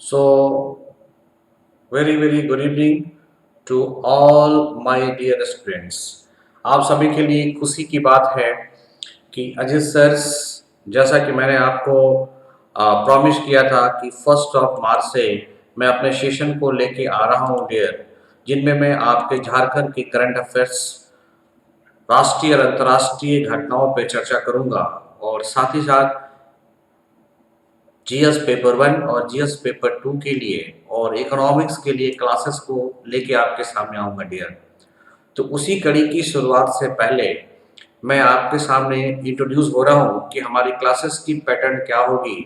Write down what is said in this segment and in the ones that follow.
So, very good evening to all my dear students. आप सभी के लिए खुशी की बात है कि अजय सर, जैसा कि मैंने आपको प्रॉमिस किया था कि 1 मार्च से मैं अपने सेशन को लेके आ रहा हूँ डियर, जिनमें मैं आपके झारखंड की करंट अफेयर्स, राष्ट्रीय और अंतर्राष्ट्रीय घटनाओं पर चर्चा करूंगा और साथ ही साथ जीएस पेपर 1 और जीएस पेपर 2 के लिए और इकोनॉमिक्स के लिए क्लासेस को लेके आपके सामने आऊंगा डियर। तो उसी कड़ी की शुरुआत से पहले मैं आपके सामने इंट्रोड्यूस हो रहा हूँ कि हमारी क्लासेस की पैटर्न क्या होगी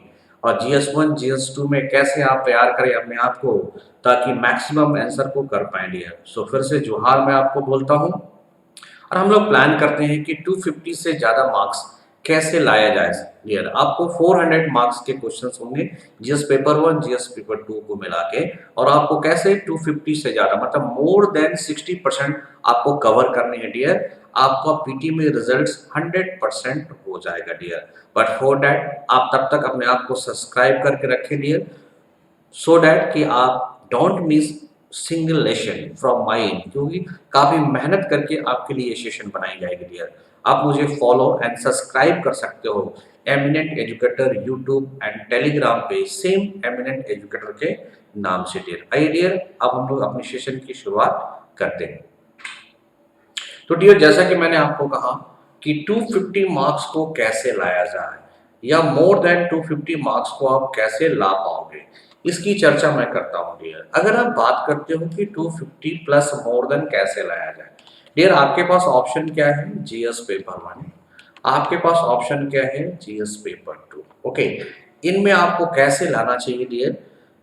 और जीएस 1 जीएस 2 में कैसे आप तैयार करें अपने आप को ताकि मैक्सिमम आंसर को कर पाए डियर। सो फिर से जोहार मैं आपको बोलता हूँ और हम लोग प्लान करते हैं कि 250 से ज़्यादा मार्क्स कैसे लाया जाए डियर। आपको 400 मार्क्स के क्वेश्चंस होंगे जीएस पेपर 1 जीएस पेपर 2 को मिला के, और आपको कैसे 250 से ज़्यादा मतलब मोर देन 60% आपको कवर करने हैं डियर। आपका पीटी में रिजल्ट्स 100% हो जाएगा डियर। बट फॉर दैट आप तब तक अपने आप को सब्सक्राइब करके रखें डियर, सो डैट कि आप don't miss single lesson from mind, क्योंकि काफ़ी मेहनत करके आपके लिए ये सेशन बनाई जाएगी डियर। आप मुझे फॉलो एंड सब्सक्राइब कर सकते हो eminent educator YouTube and Telegram पे, सेम एमिनेंट एजुकेटर के नाम से डियर। आइए डियर, अब हम लोग अपने सेशन की शुरुआत करते हैं। तो डियर, जैसा कि मैंने आपको कहा कि 250 मार्क्स को कैसे लाया जाए या मोर देन 250 मार्क्स को आप कैसे ला पाओगे, इसकी चर्चा मैं करता हूँ डियर। अगर आप बात करते हो कि 250 प्लस मोर देन कैसे लाया जाए डियर, आपके पास ऑप्शन क्या है? जीएस पेपर 1, आपके पास ऑप्शन क्या है? GS paper 2। ओके, इनमें आपको कैसे लाना चाहिए डियर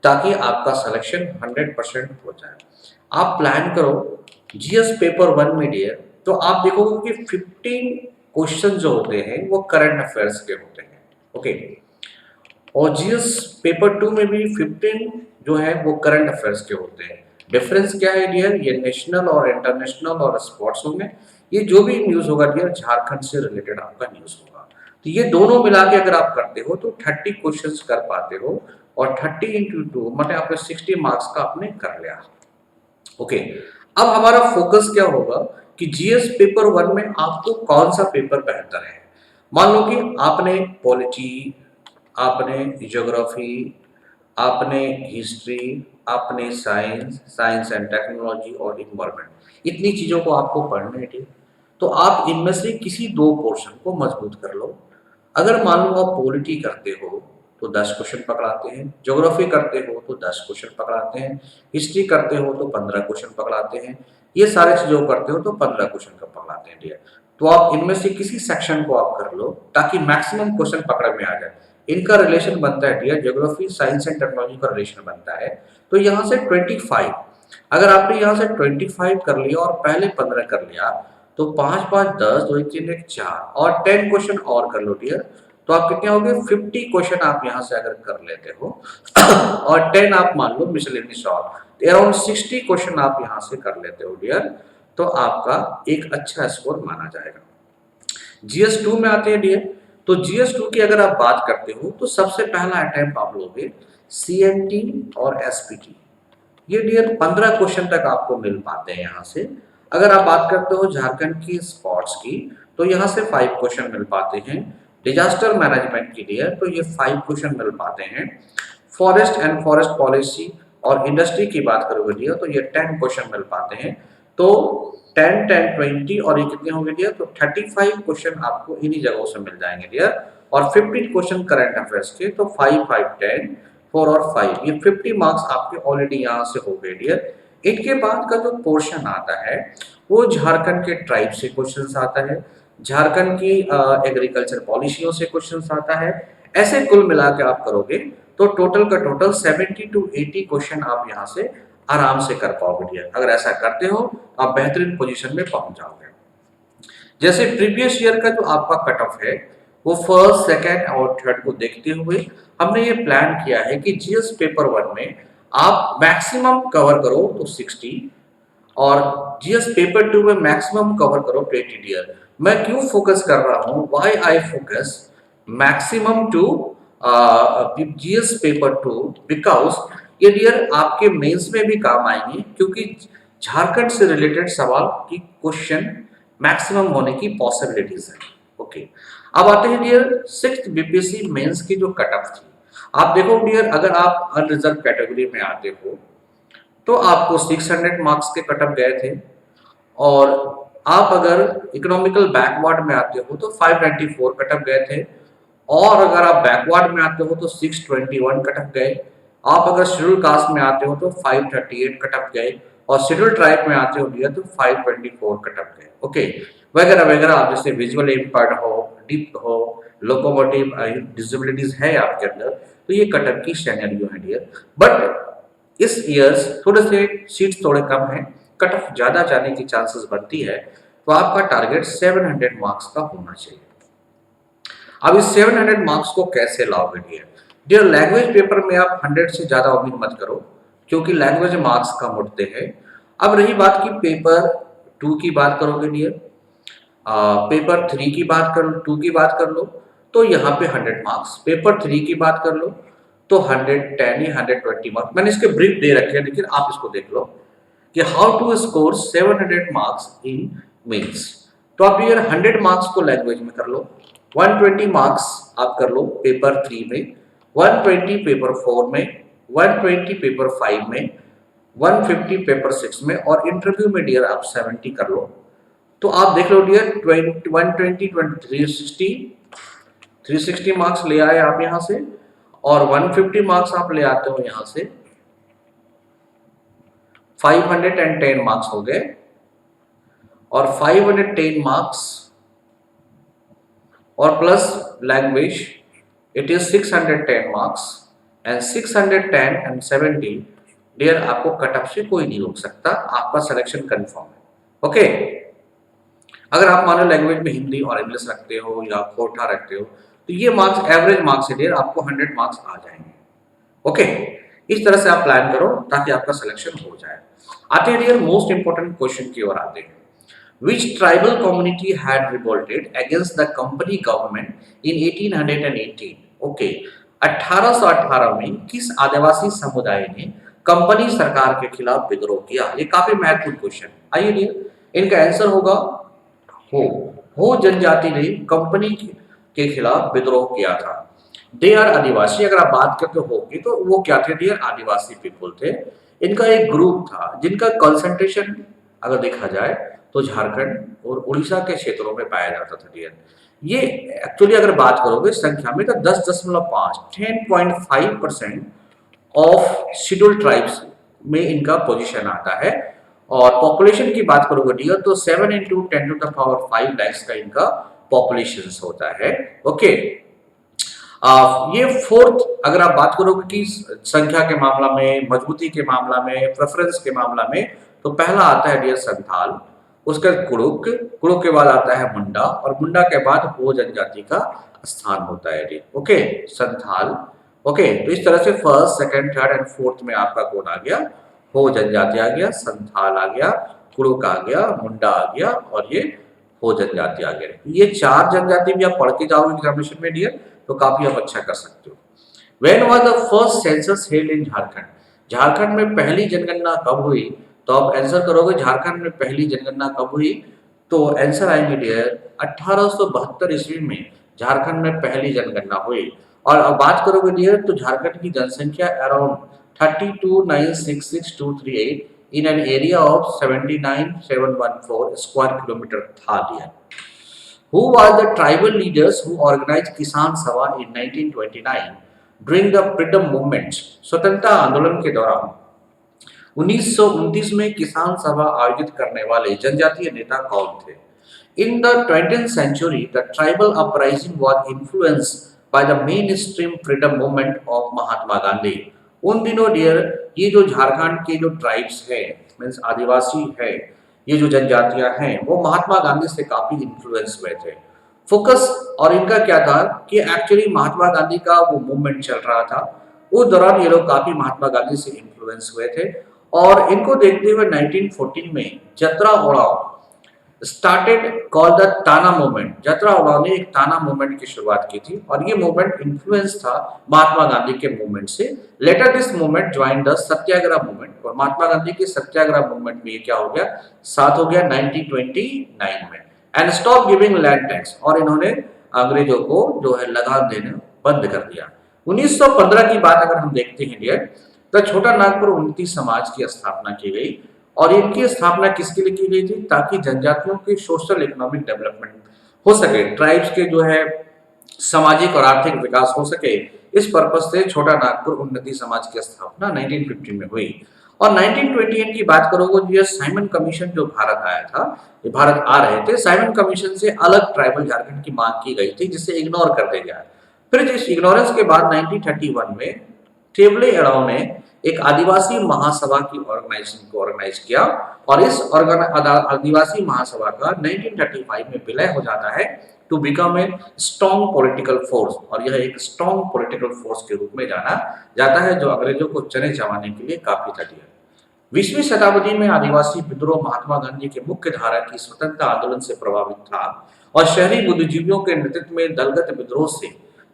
ताकि आपका सिलेक्शन 100% हो जाए। आप प्लान करो जीएस पेपर 1 में डियर, तो आप देखोगे कि 15 क्वेश्चन जो होते हैं वो करंट अफेयर्स के होते हैं। ओके, और जीएस पेपर 2 में भी 15 जो है वो करंट अफेयर्स के होते हैं। डिफरेंस क्या है डियर? ये नेशनल और इंटरनेशनल और स्पोर्ट्स होंगे। ये जो भी न्यूज़ होगा डियर झारखंड से रिलेटेड आपका न्यूज़ होगा। तो ये दोनों मिला के अगर आप करते हो तो 30 क्वेश्चंस कर पाते हो, और 30 इंटू 2 मतलब आपने 60 मार्क्स का आपने कर लिया। ओके, अब हमारा फोकस क्या होगा कि जीएस पेपर 1 में आपको कौन सा पेपर बेहतर है। मान लो कि आपने पॉलिटी, आपने ज्योग्राफी, आपने हिस्ट्री, आपने साइंस, साइंस एंड टेक्नोलॉजी और इन्वायरमेंट, इतनी चीज़ों को आपको पढ़ने थे, तो आप इनमें से किसी दो पोर्शन को मजबूत कर लो। अगर मान लो आप पॉलिटी करते हो तो 10 क्वेश्चन पकड़ाते हैं, ज्योग्राफी करते हो तो 10 क्वेश्चन पकड़ाते हैं, हिस्ट्री करते हो तो 15 क्वेश्चन पकड़ाते हैं, ये सारे चीज़ों करते हो तो 15 क्वेश्चन का पकड़ाते हैं डियर। तो आप इनमें से किसी सेक्शन को आप कर लो ताकि मैक्सिमम क्वेश्चन पकड़ में आ जाए। इनका रिलेशन बनता है dear, geography science and technology का रिलेशन बनता है। तो यहाँ से 25, अगर आपने यहाँ से 25 कर लिया और पहले 15 कर लिया तो 5 5 10 2 3 1 4 और 10 क्वेश्चन और कर लो डियर, तो आप कितने हो गए? 50 क्वेश्चन आप यहाँ से अगर कर लेते हो और 10 आप मान लो मिसलेनियस सॉल्व, अराउंड 60 क्वेश्चन आप यहाँ से कर लेते हो डियर, तो आपका एक अच्छा स्कोर माना जाएगा। जीएस 2 में आते हैं डियर, तो जीएस 2 की अगर आप बात करते हो तो सबसे पहला अटेम्प्ट आप लोगे सीएनटी और एसपीटी। ये डियर 15 क्वेश्चन तक आपको मिल पाते हैं यहाँ से। अगर आप बात करते हो झारखंड की स्पोर्ट्स की, तो यहाँ से 5 क्वेश्चन मिल पाते हैं। डिजास्टर मैनेजमेंट की डियर, तो ये 5 क्वेश्चन मिल पाते हैं। फॉरेस्ट एंड फॉरेस्ट पॉलिसी और इंडस्ट्री की बात करोगे डियर, तो ये 10 क्वेश्चन मिल पाते हैं। तो 10 10 20 और ये कितने होंगे डियर? तो 35 क्वेश्चन आपको इन्हीं जगहों से मिल जाएंगे डियर, और 15 क्वेश्चन करंट अफेयर्स के, तो 5 5 10 4 और 5, ये 50 मार्क्स आपके ऑलरेडी यहाँ से हो गए डियर। इनके बाद का जो पोर्शन आता है वो झारखंड के ट्राइब से क्वेश्चन आता है, झारखंड की एग्रीकल्चर पॉलिसियों से क्वेश्चन आता है। ऐसे कुल मिला के आप करोगे तो टोटल का टोटल 70 to 80 क्वेश्चन आप यहाँ से आराम से कर पाओगे डियर। अगर ऐसा करते हो आप बेहतरीन पोजीशन में पहुंच जाओगे। जैसे प्रीवियस ईयर का जो आपका कट ऑफ है वो फर्स्ट सेकेंड और थर्ड को देखते हुए हमने ये प्लान किया है कि जीएस पेपर 1 में आप मैक्सिमम कवर करो तो 60, और जीएस पेपर 2 में मैक्सिमम कवर करो 20 डियर। मैं क्यों फोकस कर रहा हूँ, why I focus maximum to GS paper 2, because ये डियर आपके मेंस में भी काम आएंगे, क्योंकि झारखंड से रिलेटेड सवाल की क्वेश्चन मैक्सिमम होने की पॉसिबिलिटीज है। ओके, अब आते हैं डियर 6th बीपीएससी मेंस की जो कट ऑफ थी। आप देखो डियर, अगर आप अनरिजर्व कैटेगरी में आते हो तो आपको 600 मार्क्स के कट ऑफ गए थे, और आप अगर इकोनॉमिकल बैकवर्ड में आते हो तो 594 कट ऑफ गए थे, और अगर आप बैकवर्ड में आते हो तो 621 कट ऑफ गए, आप अगर शेड्यूल कास्ट में आते हो तो 538 कट ऑफ गए, और शेड्यूल ट्राइब में आते हो दिया तो 524 कट ऑफ गए। ओके, वगैरह वगैरह। आप जैसे विजुअल इम्पेयर्ड हो, डिप हो, लोकोमोटिव डिसेबिलिटीज है आपके अंदर, तो ये कट ऑफ की सिनेरियो है डियर। बट इस ईयर्स थोड़े से सीट्स थोड़े कम हैं, कट ऑफ ज्यादा जाने की चांसेस बनती है, तो आपका टारगेट 700 मार्क्स का होना चाहिए। अब इस 700 मार्क्स को कैसे लाओगे डियर? डियर, लैंग्वेज पेपर में आप 100 से ज्यादा उम्मीद मत करो, क्योंकि लैंग्वेज मार्क्स कम उठते हैं। अब रही बात की पेपर 2 की बात करोगे डियर, पेपर 3 की बात कर 2 की बात कर लो तो यहाँ पे 100 मार्क्स, पेपर 3 की बात कर लो तो 110 या 120 मार्क्स। मैंने इसके ब्रीफ दे रखे हैं, लेकिन आप इसको देख लो कि how to score 700 marks in mains. तो आप डियर 100 मार्क्स को लैंग्वेज में कर लो, 120 मार्क्स आप कर लो पेपर 3 में, 120 पेपर 4 में, 120 पेपर 5 में, 150 पेपर 6 में, और इंटरव्यू में डियर आप 70 कर लो। तो आप देख लो डियर 120 360 मार्क्स ले आए आप यहाँ से, और 150 मार्क्स आप ले आते हो यहाँ से, 510 मार्क्स हो गए, और 510 मार्क्स और plus language, it is 610 marks, and 610 and 70 dear आपको कट ऑफ से कोई नहीं रोक सकता, आपका सिलेक्शन कंफर्म है। ओके, अगर आप मान लो लैंग्वेज में हिंदी और इंग्लिश रखते हो या कोटा रखते हो, तो ये मार्क्स एवरेज मार्क्स है डियर, आपको 100 मार्क्स आ जाएंगे। ओके, इस तरह से आप प्लान करो ताकि आपका सिलेक्शन हो जाए। आते हैं डियर मोस्ट इंपोर्टेंट क्वेश्चन की ओर आते हैं। Which tribal community had revolted against the company government in 1818? Okay, 1818 में किस आदिवासी समुदाय ने कंपनी सरकार के खिलाफ विद्रोह किया? ये काफी महत्वपूर्ण क्वेश्चन। आइए डियर, इनका आंसर होगा हो जनजाति ने कंपनी के खिलाफ विद्रोह किया था। दे आर आदिवासी। अगर आप बात करते हो कि तो वो क्या थे डियर? आदिवासी पीपल थे। इनका एक ग्रुप था जिनका कंसंट्रेशन अगर देखा जाए तो झारखंड और उड़ीसा के क्षेत्रों में पाया जाता था डियर। ये एक्चुअली अगर बात करोगे संख्या में तो 10.5% ऑफ शेड्यूल्ड ट्राइब्स में इनका पोजीशन आता है, और पॉपुलेशन की बात करोगे डियर तो 7 × 10⁵ लाख का इनका पॉपुलेशन होता है। ओके, ये फोर्थ अगर आप बात करोगे कि संख्या के मामला में, मजबूती के मामला में, प्रेफरेंस के मामला में, तो पहला आता है डियर संथाल, उसका कुड़ुक, कुड़ुक के बाद आता है मुंडा, और मुंडा के बाद हो जनजाति का स्थान होता है डियर। ओके, संथाल। ओके, तो इस तरह से first, second, third and fourth में आपका कौन आ गया? हो जनजाति आ गया, संथाल आ गया, कुड़ुक आ गया, मुंडा आ गया, और ये हो जनजाति आ गया। ये 4 जनजाति भी आप पढ़ के जाओगे एग्जामिनेशन में डियर, तो काफी आप अच्छा कर सकते हो। When was the first census held in Jharkhand? Jharkhand में पहली जनगणना कब हुई? तो आप आंसर करोगे झारखंड में पहली जनगणना कब हुई, तो आंसर आएंगे डियर 1872 ईस्वी में झारखंड में पहली जनगणना हुई। और अब बात करोगे डियर तो झारखंड की जनसंख्या around 32,966,238 in an area of 79,714 square kilometre था dear. Who was the tribal leaders who organized किसान सभा in 1929 during the freedom movement? स्वतंत्रता आंदोलन के दौरान 1929 में किसान सभा आयोजित करने वाले जनजातीय नेता कौन थे? In the 20th century, the tribal uprising was influenced by the mainstream freedom movement of Mahatma Gandhi. उन दिनों डियर ये जो झारखंड के जो ट्राइब्स है, मीन्स आदिवासी है, ये जो जनजातियां हैं, वो महात्मा गांधी से काफी इन्फ्लुएंस हुए थे। फोकस और इनका क्या था कि एक्चुअली महात्मा गांधी का वो मूवमेंट चल रहा था, उस दौरान ये लोग काफी महात्मा गांधी से इन्फ्लुएंस हुए थे, और इनको देखते हुए 1914 में जतरा ओड़ाव started called the ताना मूवमेंट। जतरा उड़ाव ने एक ताना मूवमेंट की शुरुआत की थी और ये मूवमेंट इन्फ्लुएंस था महात्मा गांधी के मूवमेंट से। Later this movement join the satyagraha movement, और महात्मा गांधी के सत्याग्रह मूवमेंट में ये क्या हो गया, साथ हो गया 1929 में। And stop giving land tax, और इन्होंने अंग्रेजों को जो है लगान देना बंद कर दिया। 1915 की बात अगर हम देखते हैं डियर, तो छोटा नागपुर उन्नति समाज की स्थापना की गई, और इनकी स्थापना किसके लिए की गई थी, ताकि जनजातियों की सोशल इकोनॉमिक डेवलपमेंट हो सके, ट्राइब्स के जो है सामाजिक और आर्थिक विकास हो सके। इस पर्पज से छोटा नागपुर उन्नति समाज की स्थापना 1915 में हुई। और 1928 की बात करोगे तो ये साइमन कमीशन जो भारत आया था, ये भारत आ रहे थे, साइमन कमीशन से अलग ट्राइबल झारखंड की मांग की गई थी, जिसे इग्नोर कर दिया गया। फिर इस इग्नोरेंस के बाद 1931 में टेबले एड़ाव ने एक आदिवासी महासभा की ऑर्गेनाइजेशन को ऑर्गेनाइज किया, और इस आदिवासी महासभा का 1935 में विलय हो जाता है to become a strong political force, और यह एक स्ट्रॉन्ग पॉलिटिकल फोर्स के रूप में जाना जाता है, जो अंग्रेजों को चने चबाने के लिए काफी तटीय है। 20वीं शताब्दी में आदिवासी विद्रोह महात्मा गांधी के मुख्य धारा की स्वतंत्रता आंदोलन से प्रभावित था, और शहरी बुद्धिजीवियों के नेतृत्व में दलगत विद्रोह से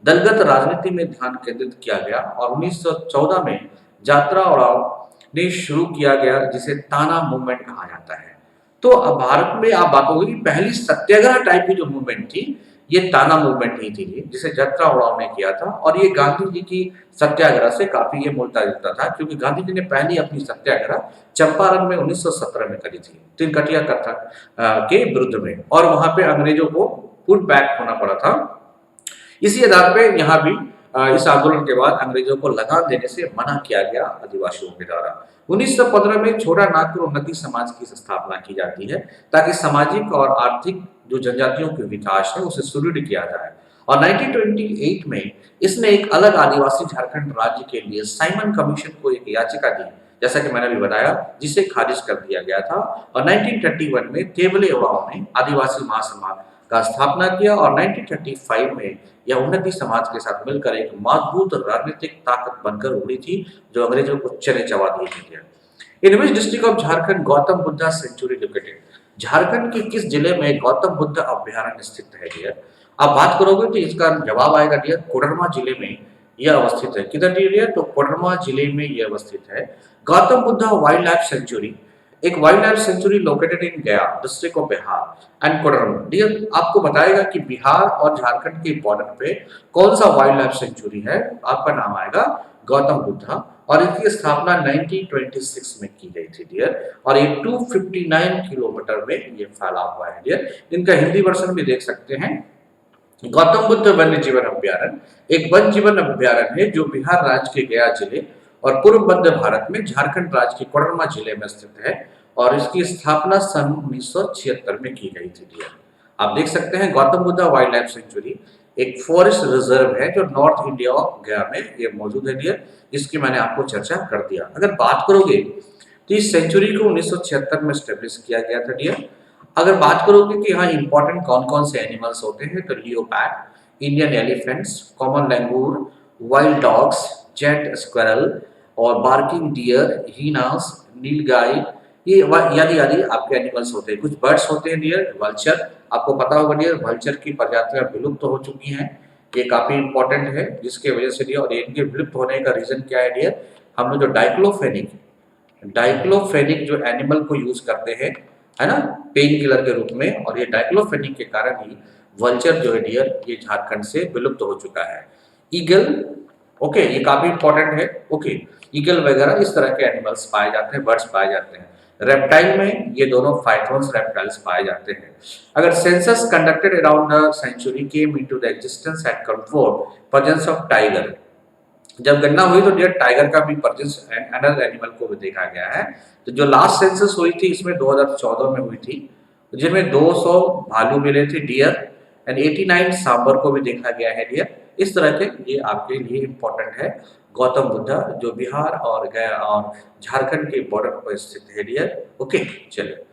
दलगत राजनीति में ध्यान केंद्रित किया गया, और 1914 में यात्रा उड़ाव ने शुरू किया गया, जिसे ताना मूवमेंट कहा जाता है। तो अब भारत में आप बात होगी कि पहली सत्याग्रह टाइप की जो मूवमेंट थी, ये ताना मूवमेंट ही थी, जिसे यात्रा उड़ाव ने किया था, और ये गांधी जी की सत्याग्रह से काफी ये मिलता जुलता था, क्योंकि गांधी जी ने पहली अपनी सत्याग्रह चंपारण में 1917 में करी थी, तिनकटिया कथा के विरुद्ध में, और वहां पे अंग्रेजों को पुट बैक होना पड़ा था। इसी आधार पे यहाँ भी इस आंदोलन के बाद अंग्रेजों को लगान देने से मना किया गया आदिवासियों के द्वारा। 1915 में छोटा नागपुर उन्नति समाज की स्थापना की जाती है, ताकि सामाजिक और आर्थिक जो जनजातियों के विकास है उसे सुदृढ़ किया जाए। और 1928 में इसने एक अलग आदिवासी झारखंड राज्य के लिए साइमन कमीशन को एक याचिका दी, जैसा कि मैंने अभी बताया, जिसे खारिज कर दिया गया था। और 1931 में तेवले उड़ाव ने आदिवासी महासभा का स्थापना किया, और 1935 में यह उन्नति समाज के साथ मिलकर एक मजबूत राजनीतिक ताकत बनकर उभरी थी, जो अंग्रेजों को चने चबा दी थी। In which district of Jharkhand Gautam Buddha sanctuary located, Jharkhand के किस जिले में गौतम बुद्ध अभ्यारण्य स्थित है डियर? आप बात करोगे तो इसका जवाब आएगा डियर, कोडरमा जिले में यह अवस्थित है। किधर डियर? तो कोडरमा जिले में यह अवस्थित है। Gautam Buddha wildlife sanctuary, एक wildlife sanctuary located in Gaya district of Bihar and Koderma. Deer आपको बताएगा कि बिहार और झारखंड के बॉर्डर पे कौन सा वाइल्ड लाइफ सेंचुरी है, आपका नाम आएगा गौतम बुद्धा, और इसकी स्थापना 1926 में की गई थी डियर, और ये 259 किलोमीटर में ये फैला हुआ है डियर। इनका हिंदी वर्जन भी देख सकते हैं। गौतम बुद्ध वन्य जीवन अभ्यारण्य एक वन्य जीवन अभ्यारण्य है, जो बिहार राज्य के गया जिले और पूर्व मध्य भारत में झारखंड राज्य के कोडरमा जिले में स्थित है, और इसकी स्थापना सन 1976 में की गई थी डियर। आप देख सकते हैं Gautam Buddha wildlife sanctuary एक फॉरेस्ट रिजर्व है, जो नॉर्थ इंडिया और गया में ये मौजूद है डियर, जिसकी मैंने आपको चर्चा कर दिया। अगर बात करोगे तो इस सेंचुरी को 1976 में स्टेब्लिश किया गया था डियर। अगर बात करोगे कि यहाँ इंपॉर्टेंट कौन कौन से एनिमल्स होते हैं, तो leopard, Indian elephants, common langur, wild dogs, giant squirrel, और बार्किंग डियर, हीनास, नीलगाय, ये आदि आदि आपके एनिमल्स होते हैं। कुछ बर्ड्स होते हैं डियर, वल्चर, आपको पता होगा डियर वल्चर की प्रजातियां विलुप्त हो चुकी हैं, ये काफी इंपॉर्टेंट है, जिसके वजह से डियर, और इनके विलुप्त होने का रीजन क्या है डियर, हम लोग जो डाइक्लोफेनिक जो एनिमल को यूज करते हैं, है ना, पेन किलर के रूप में, और ये डाइक्लोफेनिक के कारण ही वल्चर जो है डियर ये झारखंड से विलुप्त हो चुका है। ईगल, ओके, ये काफी इंपॉर्टेंट है। ओके, ईगल वगैरह इस तरह के एनिमल्स पाए जाते हैं, बर्ड्स पाए जाते हैं। रेप्टाइल में ये दोनों फाइथॉन्स रेप्टाइल्स पाए जाते हैं। अगर census conducted around the century came into the existence and control presence of tiger, जब गणना हुई तो डियर टाइगर का भी प्रेजेंस अनदर एनिमल को भी देखा गया है। तो जो लास्ट सेंसस हुई थी इसमें 2014 में हुई थी, जिनमें 200 भालू मिले थे डियर, एंड 89 सांबर को भी देखा गया है डियर। इस तरह के ये आपके लिए इंपॉर्टेंट है गौतम बुद्धा, जो बिहार और गया और झारखंड के बॉर्डर पर स्थित है डियर। ओके, चलिए,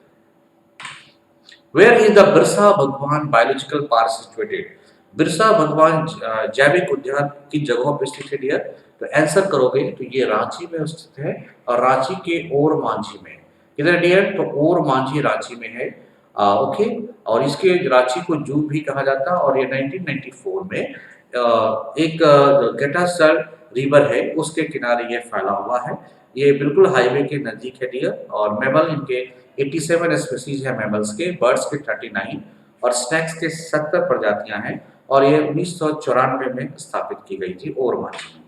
वेयर इज द बिरसा भगवान बायोलॉजिकल पार्क सिचुएटेड, बिरसा भगवान जैविक उद्यान की जगहों पर स्थित है डियर। तो आंसर करोगे तो ये रांची में स्थित है, और रांची के ओर मांझी में। किधर डियर? तो ओर मांझी रांची में है, ओके। और इसके रांची को जू भी कहा जाता है और ये 1994 में एक गेटासर रिवर है उसके किनारे ये फैला हुआ है। ये बिल्कुल हाईवे के नज़दीक है डियर। और मैमल इनके 87 स्पीसीज है मैमल्स के, बर्ड्स के 39 और स्नैक्स के 70 प्रजातियां हैं। और ये 1994 में स्थापित की गई थी ओरमांझी में।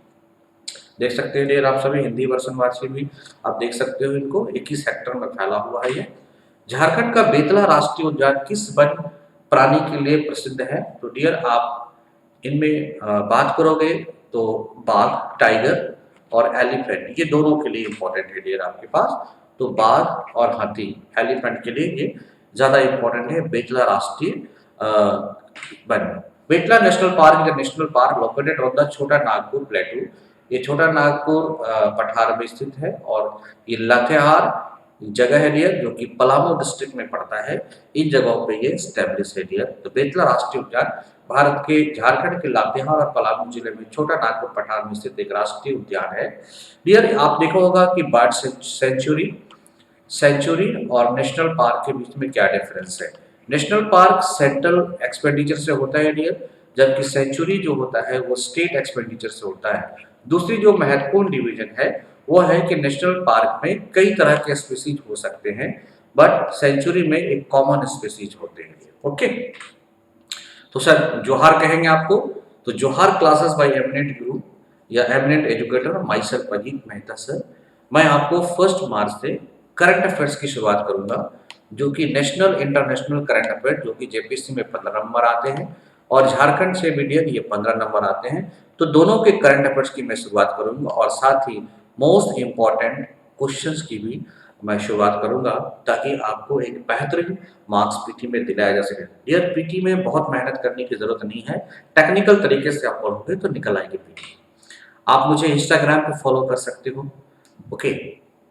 देख सकते हैं डियर आप सभी, हिंदी वर्षन वाची भी आप देख सकते हो इनको, एक ही सेक्टर में फैला हुआ है ये। झारखंड का बेतला राष्ट्रीय उद्यान किस वन प्राणी के लिए प्रसिद्ध है? तो डियर आप इनमें बात करोगे तो बाघ, टाइगर और एलिफेंट, ये दोनों के लिए इंपॉर्टेंट है डियर आपके पास। तो बाघ और हाथी, एलिफेंट के लिए ये ज्यादा इंपॉर्टेंट है बेतला राष्ट्रीय one. Betla national park is a national park located on the छोटा नागपुर प्लेटू। ये छोटा नागपुर पठार में स्थित है और ये लातेहार जगह है डियर जो कि पलामू डिस्ट्रिक्ट में पड़ता है। इन जगहों पे ये स्टैब्लिश है डियर। तो बेतला राष्ट्रीय उद्यान भारत के झारखंड के लातेहार और पलामू जिले में छोटा नागपुर पठार में स्थित एक राष्ट्रीय उद्यान है डियर। आप देखा होगा कि बर्ड सेंचुरी और नेशनल पार्क के बीच में क्या डिफरेंस है। नेशनल पार्क सेंट्रल एक्सपेंडिचर से होता है डियर, जबकि सेंचुरी जो होता है वो स्टेट एक्सपेंडिचर से होता है। दूसरी जो महत्वपूर्ण डिवीजन है वो है कि नेशनल पार्क में कई तरह के स्पीसीज हो सकते हैं, बट सेंचुरी में एक कॉमन स्पीसीज होते हैं। ओके, तो सर जोहार कहेंगे आपको। तो जोहार क्लासेस बाय एमिनेंट गुरु या eminent educator my self Ajit Mehta sir. मैं आपको 1 मार्च से करंट अफेयर्स की शुरुआत करूंगा, जो कि नेशनल इंटरनेशनल करंट अफेयर जो कि जेपीएससी में 15 नंबर आते हैं और झारखंड से भी डियर ये 15 नंबर आते हैं। तो दोनों के करंट अफेयर्स की मैं शुरुआत करूंगा और साथ ही मोस्ट इंपॉर्टेंट क्वेश्चंस की भी मैं शुरुआत करूंगा, ताकि आपको एक बेहतरीन मार्क्स पीटी में दिलाया जा सके। डियर पीटी में बहुत मेहनत करने की जरूरत नहीं है, टेक्निकल तरीके से आप पढ़ोगे तो निकल आएगी पीटी। आप मुझे इंस्टाग्राम पे फॉलो कर सकते हो, ओके,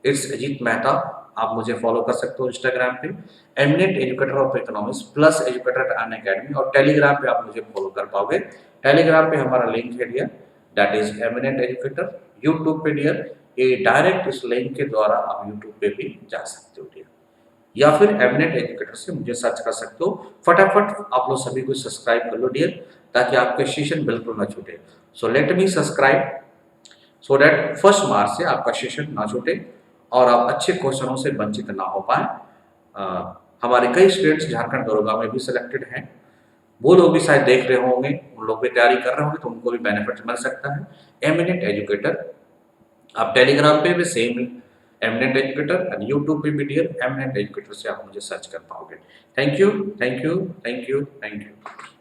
इट्स अजीत मेहता। आप मुझे फॉलो कर सकते हो इंस्टाग्राम पे, eminent educator of economics plus educator Unacademy. और टेलीग्राम पे आप मुझे फॉलो कर पाओगे। टेलीग्राम पे हमारा लिंक है dear, that is eminent educator. YouTube पे डियर ये डायरेक्ट इस लिंक के द्वारा आप यूट्यूब पे भी जा सकते हो डियर, या फिर एमिनेंट एजुकेटर से मुझे सर्च कर सकते हो। फटाफट आप लोग सभी को सब्सक्राइब कर लो डियर, ताकि आपके सेशन बिल्कुल ना छूटे। So let me subscribe so that 1 मार्च से आपका सेशन ना छूटे और आप अच्छे क्वेश्चनों से वंचित ना हो पाए। हमारे कई स्टूडेंट्स झारखंड दरोगा में भी सिलेक्टेड हैं, वो लोग भी शायद देख रहे होंगे, उन लोग भी तैयारी कर रहे होंगे, तो उनको भी बेनिफिट मिल सकता है। एमिनेंट एजुकेटर, आप टेलीग्राम पे भी सेम एमिनेंट एजुकेटर और यूट्यूब पे भी डियर एमिनेंट एजुकेटर से आप मुझे सर्च कर पाओगे। Thank you, thank you, thank you, thank you.